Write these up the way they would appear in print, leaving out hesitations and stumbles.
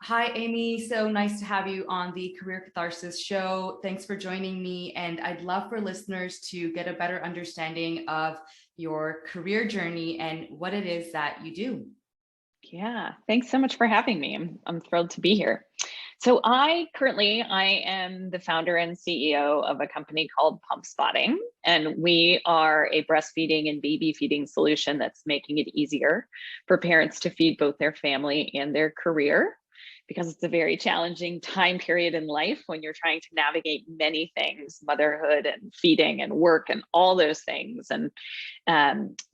Hi, Amy. So nice to have you on the Career Catharsis show. Thanks for joining me. And I'd love for listeners to get a better understanding of your career journey and what it is that you do. Yeah, thanks so much for having me. I'm thrilled to be here. So I am the founder and CEO of a company called Pump Spotting, and we are a breastfeeding and baby feeding solution that's making it easier for parents to feed both their family and their career, because it's a very challenging time period in life when you're trying to navigate many things, motherhood and feeding and work and all those things. And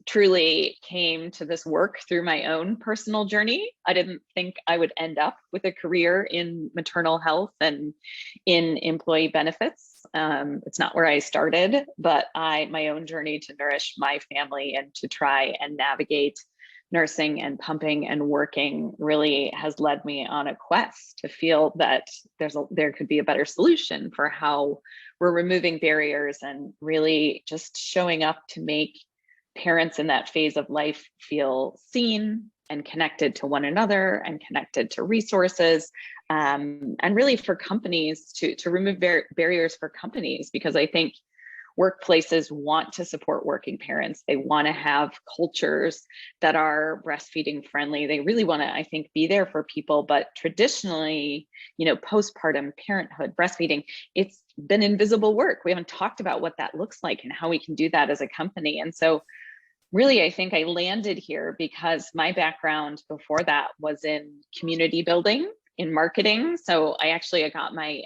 truly came to this work through my own personal journey. I didn't think I would end up with a career in maternal health and in employee benefits. It's not where I started, but my own journey to nourish my family and to try and navigate nursing and pumping and working really has led me on a quest to feel that there could be a better solution for how we're removing barriers and really just showing up to make parents in that phase of life feel seen and connected to one another and connected to resources, and really for companies to remove barriers for companies, because I think workplaces want to support working parents. They want to have cultures that are breastfeeding friendly. They really want to, I think, be there for people. But traditionally, postpartum parenthood, breastfeeding, it's been invisible work. We haven't talked about what that looks like and how we can do that as a company. And so really, I think I landed here because my background before that was in community building, in marketing. So I got my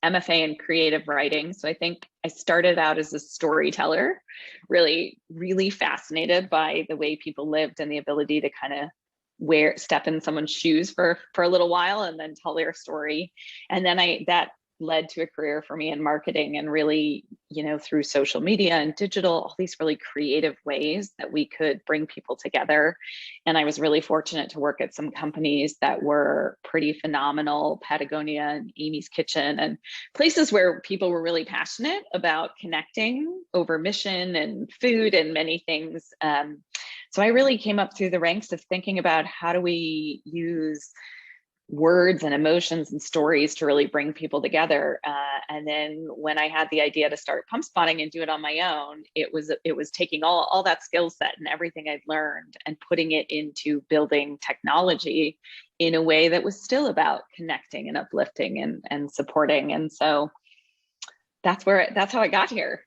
MFA in creative writing. So I think I started out as a storyteller, really, really fascinated by the way people lived and the ability to kind of step in someone's shoes for a little while and then tell their story. And then that led to a career for me in marketing, and really, through social media and digital, all these really creative ways that we could bring people together. And I was really fortunate to work at some companies that were pretty phenomenal, Patagonia and Amy's Kitchen, and places where people were really passionate about connecting over mission and food and many things. So I really came up through the ranks of thinking about how do we use words and emotions and stories to really bring people together. And then when I had the idea to start Pump Spotting and do it on my own, it was taking all that skill set and everything I'd learned and putting it into building technology in a way that was still about connecting and uplifting and supporting. And so that's how I got here.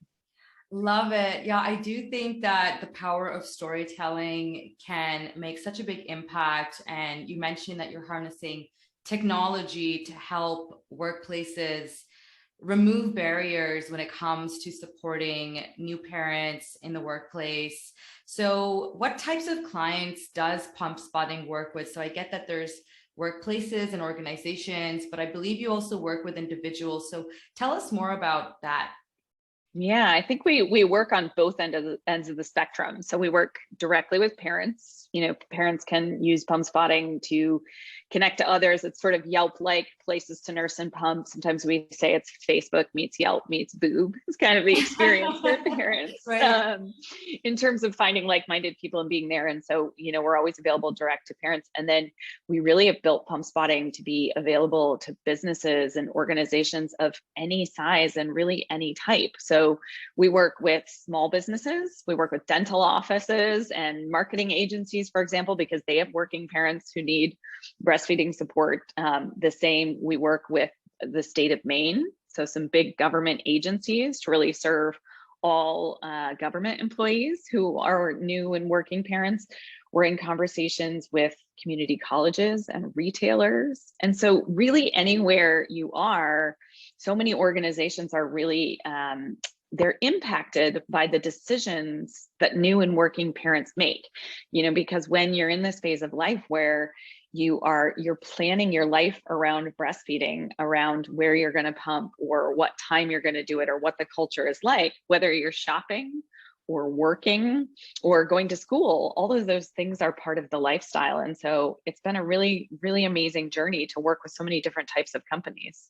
Love it. Yeah, I do think that the power of storytelling can make such a big impact. And you mentioned that you're harnessing technology to help workplaces remove barriers when it comes to supporting new parents in the workplace. So what types of clients does Pump Spotting work with? So I get that there's workplaces and organizations, but I believe you also work with individuals. So tell us more about that. Yeah, I think we work on both ends of the spectrum. So we work directly with parents. Parents can use Pump Spotting to connect to others. It's sort of Yelp-like places to nurse and pump. Sometimes we say it's Facebook meets Yelp meets Boob. It's kind of the experience for parents, Right. in terms of finding like-minded people and being there. And so, we're always available direct to parents. And then we really have built Pump Spotting to be available to businesses and organizations of any size and really any type. So we work with small businesses, we work with dental offices and marketing agencies, for example, because they have working parents who need breastfeeding support. The same, we work with the state of Maine, so some big government agencies to really serve all government employees who are new and working parents. We're in conversations with community colleges and retailers. And so really anywhere you are, so many organizations are really, they're impacted by the decisions that new and working parents make, because when you're in this phase of life where you're planning your life around breastfeeding, around where you're going to pump or what time you're going to do it or what the culture is like, whether you're shopping or working or going to school, all of those things are part of the lifestyle. And so it's been a really, really amazing journey to work with so many different types of companies.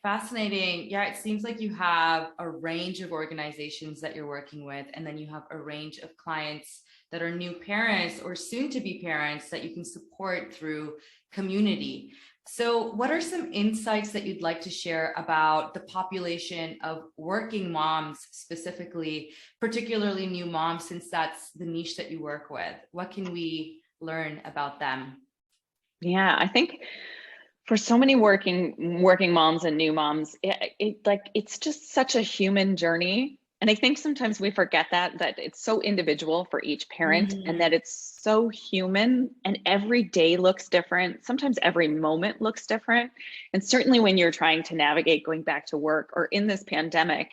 Fascinating. Yeah, it seems like you have a range of organizations that you're working with, and then you have a range of clients that are new parents or soon to be parents that you can support through community. So what are some insights that you'd like to share about the population of working moms specifically, particularly new moms, since that's the niche that you work with? What can we learn about them? Yeah, I think for so many working moms and new moms, it's just such a human journey. And I think sometimes we forget that it's so individual for each parent and that it's so human, and every day looks different. Sometimes every moment looks different. And certainly when you're trying to navigate going back to work, or in this pandemic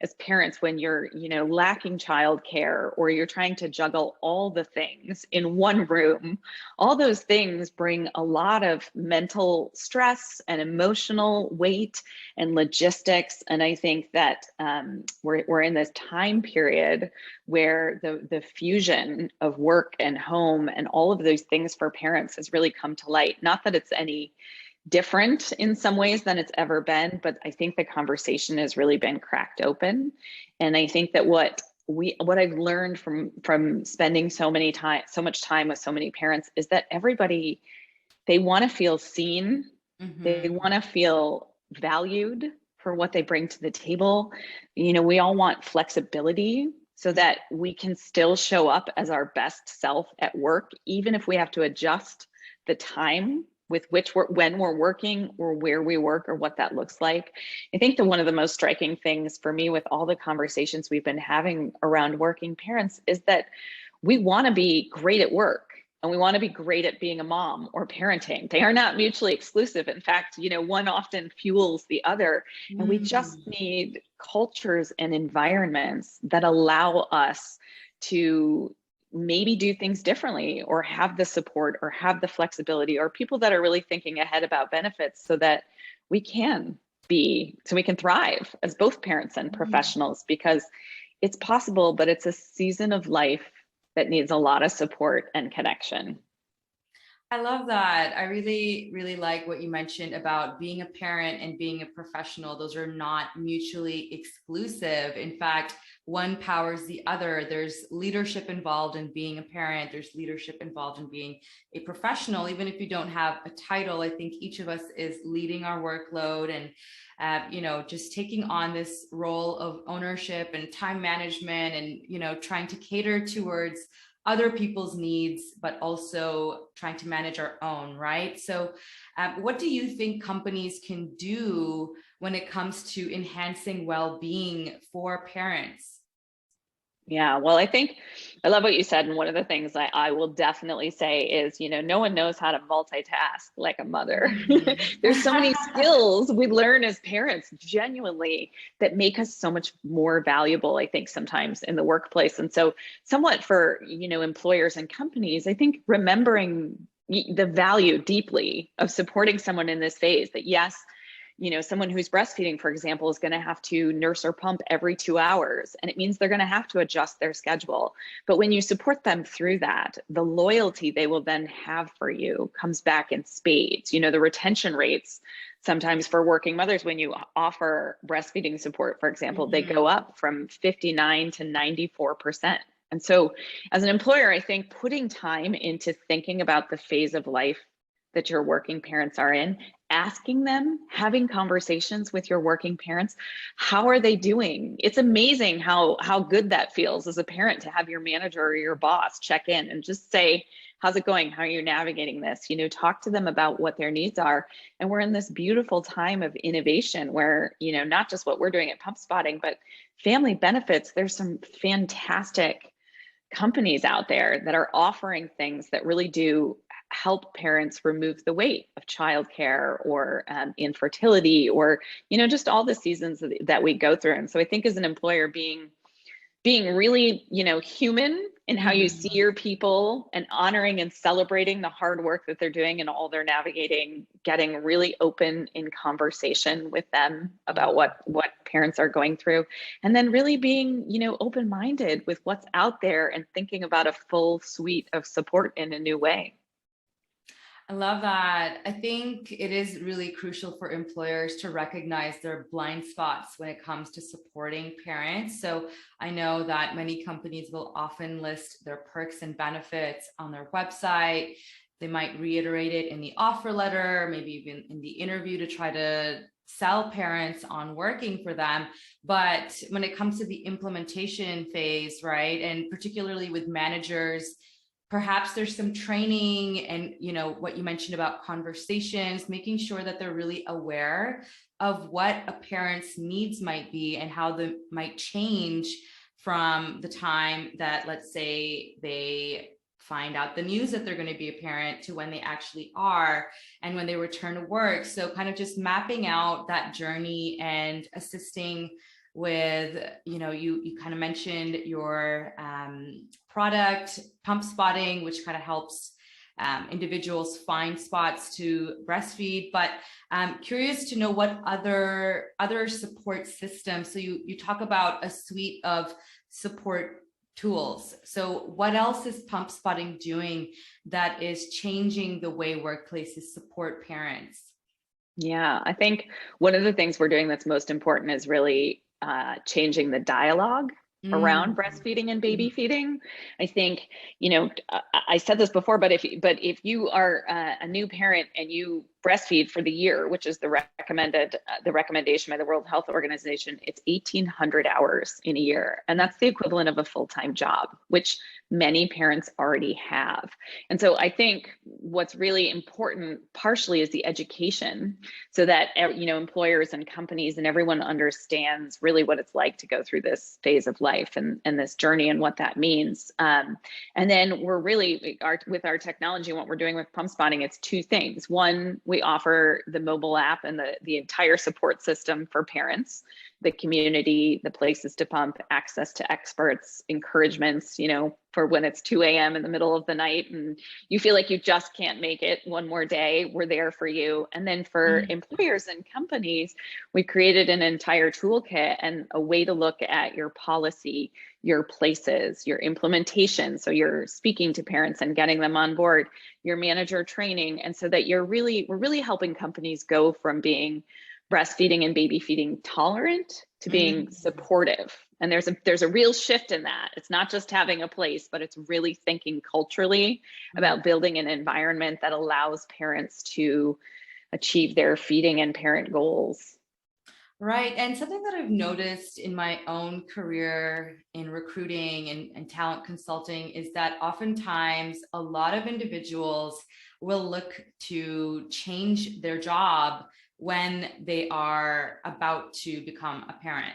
as parents, when you're, lacking childcare, or you're trying to juggle all the things in one room, all those things bring a lot of mental stress and emotional weight and logistics. And I think that we're in this time period where the fusion of work and home and all of those things for parents has really come to light. Not that it's any different in some ways than it's ever been, but I think the conversation has really been cracked open. And I think that what I've learned from spending so much time with so many parents is that everybody, they want to feel seen. They want to feel valued for what they bring to the table. We all want flexibility so that we can still show up as our best self at work, even if we have to adjust the time with which when we're working, or where we work, or what that looks like. I think that one of the most striking things for me with all the conversations we've been having around working parents is that we want to be great at work, and we want to be great at being a mom or parenting. They are not mutually exclusive. In fact, one often fuels the other. And we just need cultures and environments that allow us to maybe do things differently, or have the support, or have the flexibility, or people that are really thinking ahead about benefits, so that we can thrive as both parents and professionals, because it's possible, but it's a season of life that needs a lot of support and connection. I love that. I really, really like what you mentioned about being a parent and being a professional. Those are not mutually exclusive. In fact, one powers the other. There's leadership involved in being a parent. There's leadership involved in being a professional. Even if you don't have a title, I think each of us is leading our workload and just taking on this role of ownership and time management, and trying to cater towards other people's needs, but also trying to manage our own, right? So what do you think companies can do when it comes to enhancing well-being for parents? Yeah, well, I love what you said. And one of the things I will definitely say is, no one knows how to multitask like a mother. There's so many skills we learn as parents, genuinely, that make us so much more valuable, I think, sometimes in the workplace. And so somewhat for, employers and companies, I think remembering the value deeply of supporting someone in this phase, that yes, someone who's breastfeeding, for example, is going to have to nurse or pump every 2 hours. And it means they're going to have to adjust their schedule. But when you support them through that, the loyalty they will then have for you comes back in spades. The retention rates sometimes for working mothers, when you offer breastfeeding support, for example, they go up from 59 to 94%. And so as an employer, I think putting time into thinking about the phase of life that your working parents are in, asking them, having conversations with your working parents, how are they doing? It's amazing how good that feels as a parent, to have your manager or your boss check in and just say, how's it going? How are you navigating this? Talk to them about what their needs are. And we're in this beautiful time of innovation where, not just what we're doing at Pump Spotting, but family benefits. There's some fantastic companies out there that are offering things that really do help parents remove the weight of childcare, or infertility, or just all the seasons that we go through. And so I think as an employer, being really human in how you see your people, and honoring and celebrating the hard work that they're doing and all they're navigating, getting really open in conversation with them about what parents are going through, and then really being open-minded with what's out there, and thinking about a full suite of support in a new way. I love that. I think it is really crucial for employers to recognize their blind spots when it comes to supporting parents. So I know that many companies will often list their perks and benefits on their website. They might reiterate it in the offer letter, maybe even in the interview to try to sell parents on working for them. But when it comes to the implementation phase, right, and particularly with managers, perhaps there's some training and, what you mentioned about conversations, making sure that they're really aware of what a parent's needs might be and how they might change from the time that, let's say, they find out the news that they're going to be a parent to when they actually are and when they return to work. So kind of just mapping out that journey and assisting with, you kind of mentioned your product, pump spotting, which kind of helps individuals find spots to breastfeed. But I'm curious to know what other support systems. So you talk about a suite of support tools. So what else is pump spotting doing that is changing the way workplaces support parents? Yeah, I think one of the things we're doing that's most important is really changing the dialogue around breastfeeding and baby feeding. I think, I said this before, but if you are a new parent and you breastfeed for the year, which is the recommendation by the World Health Organization, it's 1,800 hours in a year. And that's the equivalent of a full-time job, which many parents already have. And so I think what's really important partially is the education so that, employers and companies and everyone understands really what it's like to go through this phase of life and this journey and what that means. And then we're really, with our technology and what we're doing with pump spotting, it's two things. One, we offer the mobile app and the entire support system for parents, the community, the places to pump, access to experts, encouragements, for when it's 2 a.m. in the middle of the night and you feel like you just can't make it one more day, we're there for you. And then for employers and companies, we created an entire toolkit and a way to look at your policy, your places, your implementation. So you're speaking to parents and getting them on board, your manager training. And so that we're really helping companies go from being breastfeeding and baby feeding tolerant to being supportive. And there's a real shift in that. It's not just having a place, but it's really thinking culturally about building an environment that allows parents to achieve their feeding and parent goals. Right. And something that I've noticed in my own career in recruiting and talent consulting is that oftentimes a lot of individuals will look to change their job when they are about to become a parent.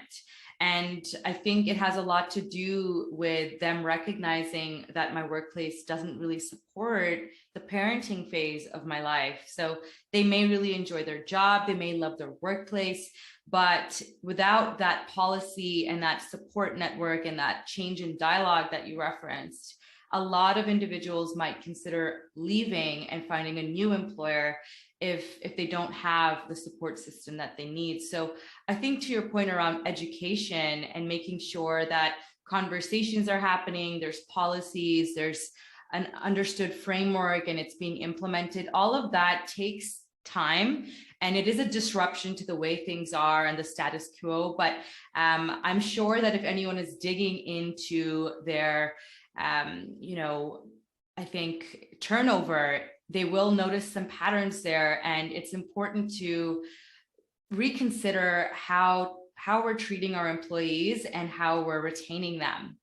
And I think it has a lot to do with them recognizing that my workplace doesn't really support the parenting phase of my life. So they may really enjoy their job, they may love their workplace, but without that policy and that support network and that change in dialogue that you referenced, a lot of individuals might consider leaving and finding a new employer if they don't have the support system that they need. So I think to your point around education and making sure that conversations are happening, there's policies, there's an understood framework and it's being implemented, all of that takes time and it is a disruption to the way things are and the status quo. But I'm sure that if anyone is digging into their, I think turnover, they will notice some patterns there, and it's important to reconsider how we're treating our employees and how we're retaining them.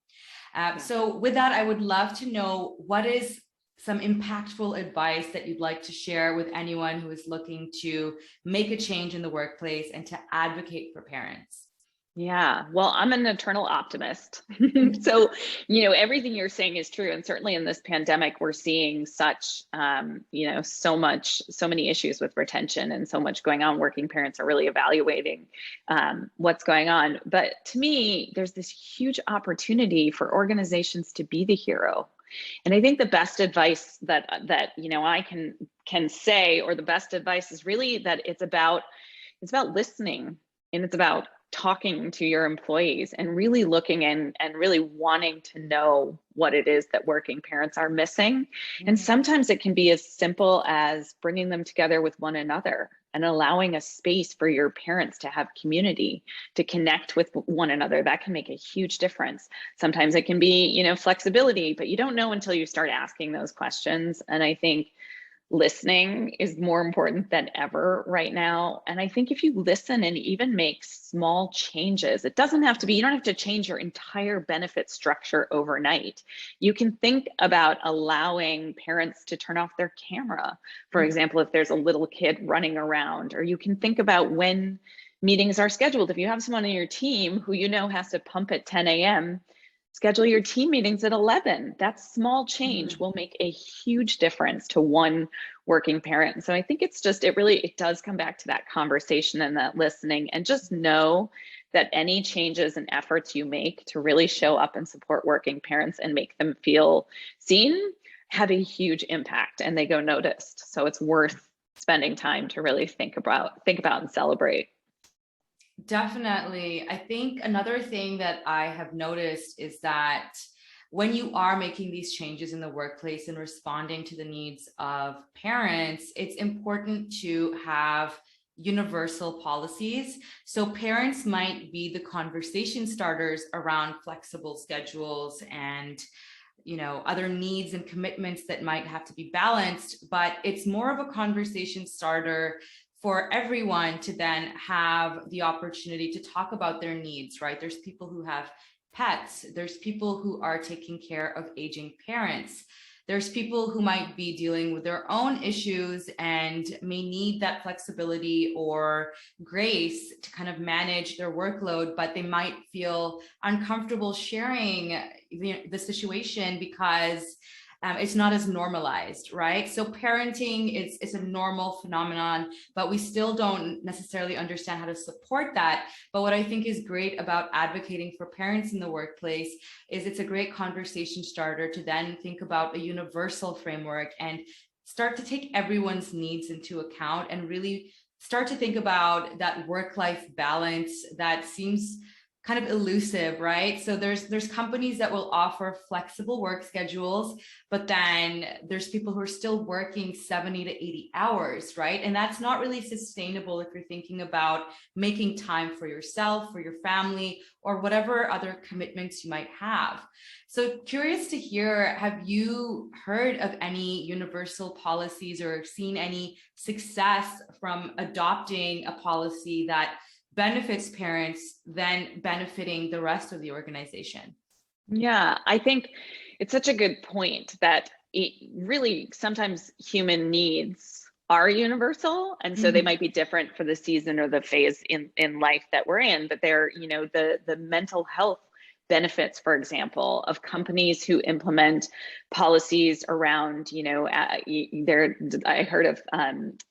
So with that, I would love to know what is some impactful advice that you'd like to share with anyone who is looking to make a change in the workplace and to advocate for parents. Yeah, well, I'm an eternal optimist. So, everything you're saying is true. And certainly in this pandemic, we're seeing such, so many issues with retention and so much going on. Working parents are really evaluating what's going on. But to me, there's this huge opportunity for organizations to be the hero. And I think the best advice that I can say, or the best advice is really that it's about listening. And it's about talking to your employees and really looking in and really wanting to know what it is that working parents are missing. And sometimes it can be as simple as bringing them together with one another and allowing a space for your parents to have community, to connect with one another. That can make a huge difference. Sometimes it can be, you know, flexibility, but you don't know until you start asking those questions. And I think listening is more important than ever right now. And I think if you listen and even make small changes, it doesn't have to be, you don't have to change your entire benefit structure overnight. You can think about allowing parents to turn off their camera, for example, if there's a little kid running around, or you can think about when meetings are scheduled. If you have someone on your team who you know has to pump at 10 a.m., schedule your team meetings at 11. That small change will make a huge difference to one working parent. So I think it's just, it does come back to that conversation and that listening, and just know that any changes and efforts you make to really show up and support working parents and make them feel seen have a huge impact, and they go noticed. So it's worth spending time to really think about and celebrate. Definitely. I think another thing that I have noticed is that when you are making these changes in the workplace and responding to the needs of parents, it's important to have universal policies. So parents might be the conversation starters around flexible schedules and, you know, other needs and commitments that might have to be balanced, but it's more of a conversation starter for everyone to then have the opportunity to talk about their needs, right? There's people who have pets. There's people who are taking care of aging parents. There's people who might be dealing with their own issues and may need that flexibility or grace to kind of manage their workload, but they might feel uncomfortable sharing the situation because it's not as normalized, right? So parenting is a normal phenomenon, but we still don't necessarily understand how to support that. But what I think is great about advocating for parents in the workplace is it's a great conversation starter to then think about a universal framework and start to take everyone's needs into account and really start to think about that work-life balance that seems kind of elusive, right? So there's companies that will offer flexible work schedules, but then there's people who are still working 70 to 80 hours, right? And that's not really sustainable if you're thinking about making time for yourself, for your family, or whatever other commitments you might have. So curious to hear, have you heard of any universal policies or seen any success from adopting a policy that benefits parents then benefiting the rest of the organization? Yeah, I think it's such a good point that it really sometimes human needs are universal, and so they might be different for the season or the phase in life that we're in, but they're, you know, the mental health benefits, for example, of companies who implement policies around, you know, I heard of,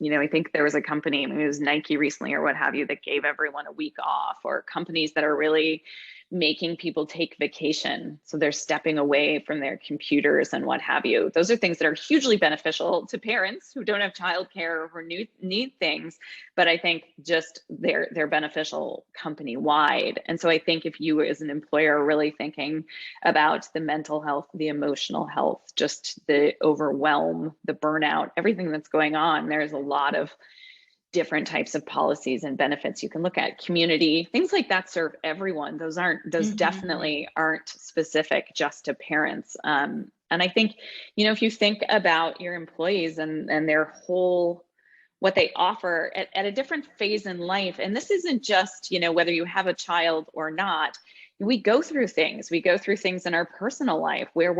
you know, I think there was a company, maybe it was Nike recently or what have you, that gave everyone a week off, or companies that are really making people take vacation. So they're stepping away from their computers and what have you. Those are things that are hugely beneficial to parents who don't have childcare or who need things, but I think just they're beneficial company-wide. And so I think if you as an employer are really thinking about the mental health, the emotional health, just the overwhelm, the burnout, everything that's going on, there's a lot of different types of policies and benefits you can look at. Community, things like that serve everyone. Those definitely aren't specific just to parents. And I think, you know, if you think about your employees and their whole, what they offer at a different phase in life, and this isn't just, you know, whether you have a child or not, we go through things in our personal life where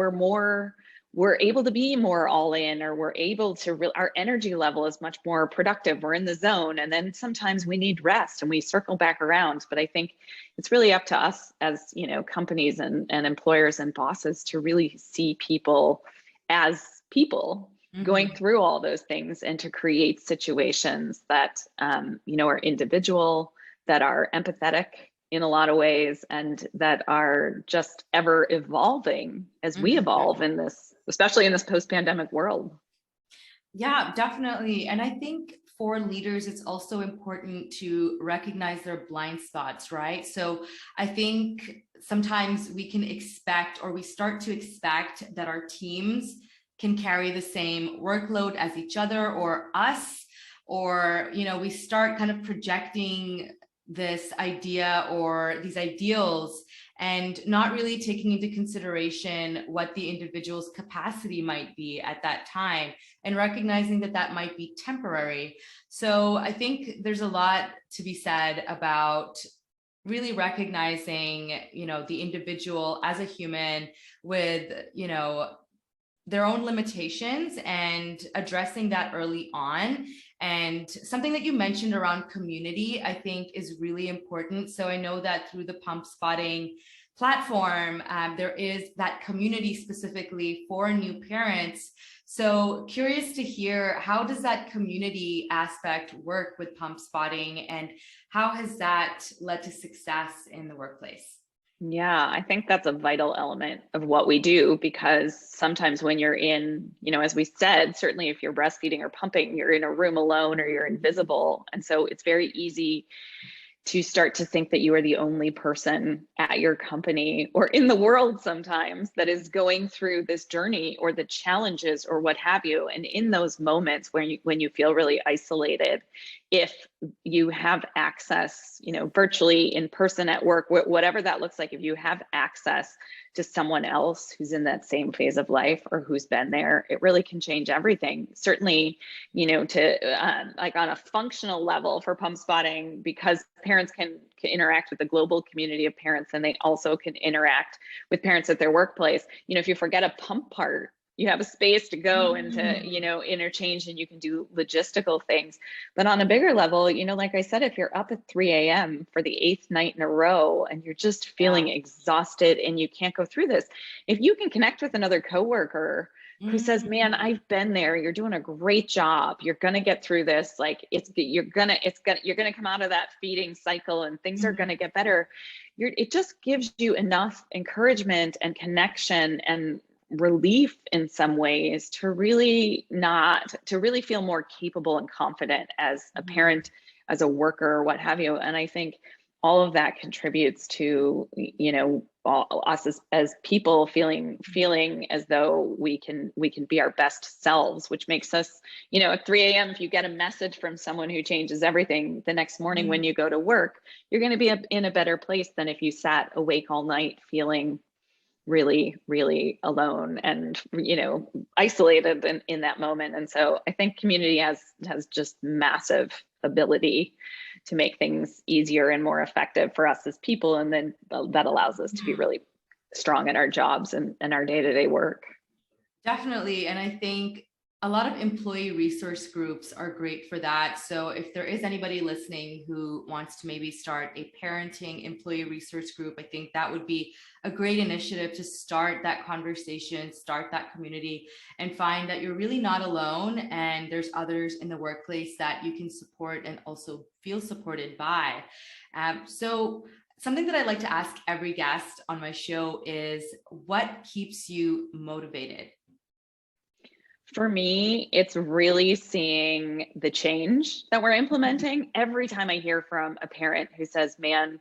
we're able to be more all in, or we're able to, our energy level is much more productive. We're in the zone. And then sometimes we need rest and we circle back around. But I think it's really up to us as, you know, companies and employers and bosses to really see people as people going through all those things, and to create situations that, you know, are individual, that are empathetic in a lot of ways, and that are just ever evolving as we evolve in this, especially in this post-pandemic world. Yeah, definitely. And I think for leaders, it's also important to recognize their blind spots, right? So I think sometimes we can expect, or we start to expect, that our teams can carry the same workload as each other or us, or, you know, we start kind of projecting this idea or these ideals and not really taking into consideration what the individual's capacity might be at that time, and recognizing that that might be temporary. So I think there's a lot to be said about really recognizing, you know, the individual as a human with, you know, their own limitations and addressing that early on. And something that you mentioned around community, I think is really important. So I know that through the Pump Spotting platform, there is that community specifically for new parents. So curious to hear, how does that community aspect work with Pump Spotting, and how has that led to success in the workplace? Yeah, I think that's a vital element of what we do, because sometimes when you're in, you know, as we said, certainly if you're breastfeeding or pumping, you're in a room alone or you're invisible. And so it's very easy to start to think that you are the only person at your company or in the world sometimes that is going through this journey or the challenges or what have you. And in those moments when you feel really isolated, if you have access, you know, virtually, in person, at work, whatever that looks like, if you have access to someone else who's in that same phase of life or who's been there, it really can change everything. Certainly, you know, to like on a functional level for pump spotting, because parents can interact with the global community of parents, and they also can interact with parents at their workplace. You know, if you forget a pump part, you have a space to go and to, you know, interchange, and you can do logistical things. But on a bigger level, you know, like I said, if you're up at 3 a.m. for the 8th night in a row and you're just feeling exhausted and you can't go through this, if you can connect with another coworker who says, man, I've been there, you're doing a great job, you're going to get through this, like you're going to come out of that feeding cycle and things are going to get better. It just gives you enough encouragement and connection and relief in some ways to really feel more capable and confident as a parent, as a worker, what have you. And I think all of that contributes to, you know, us as people feeling as though we can be our best selves, which makes us, you know, at 3 a.m. if you get a message from someone who changes everything, the next morning when you go to work, you're going to be in a better place than if you sat awake all night feeling really, really alone and, you know, isolated in that moment. And so I think community has just massive ability to make things easier and more effective for us as people. And then that allows us to be really strong in our jobs and our day-to-day work. Definitely. And I think a lot of employee resource groups are great for that. So if there is anybody listening who wants to maybe start a parenting employee resource group, I think that would be a great initiative to start that conversation, start that community, and find that you're really not alone, and there's others in the workplace that you can support and also feel supported by. So something that I like to ask every guest on my show is, what keeps you motivated? For me, it's really seeing the change that we're implementing. Every time I hear from a parent who says, man,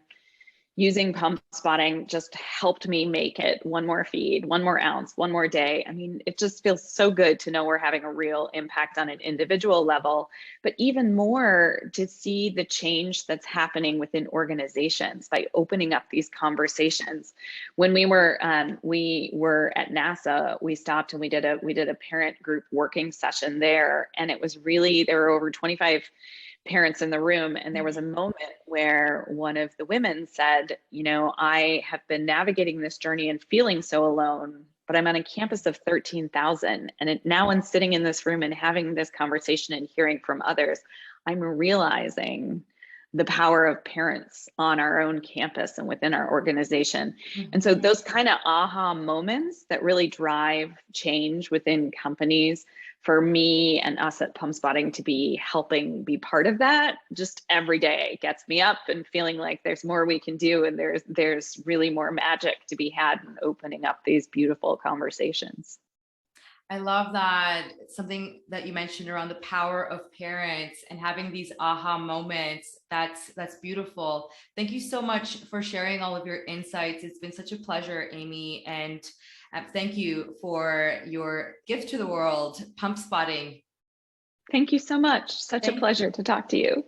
using pump spotting just helped me make it one more feed, one more ounce, one more day. I mean, it just feels so good to know we're having a real impact on an individual level, but even more to see the change that's happening within organizations by opening up these conversations. When we were at NASA, we stopped and we did a parent group working session there, and it was really, there were over 25 parents in the room. And there was a moment where one of the women said, you know, I have been navigating this journey and feeling so alone, but I'm on a campus of 13,000. And now I'm sitting in this room and having this conversation and hearing from others, I'm realizing the power of parents on our own campus and within our organization. And so those kind of aha moments that really drive change within companies, for me and us at Pump Spotting to be helping be part of that, just every day gets me up and feeling like there's more we can do, and there's really more magic to be had in opening up these beautiful conversations. I love that, something that you mentioned around the power of parents and having these aha moments. That's beautiful. Thank you so much for sharing all of your insights. It's been such a pleasure, Amy, and thank you for your gift to the world, pump spotting. Thank you so much. Such a Thank pleasure to talk to you.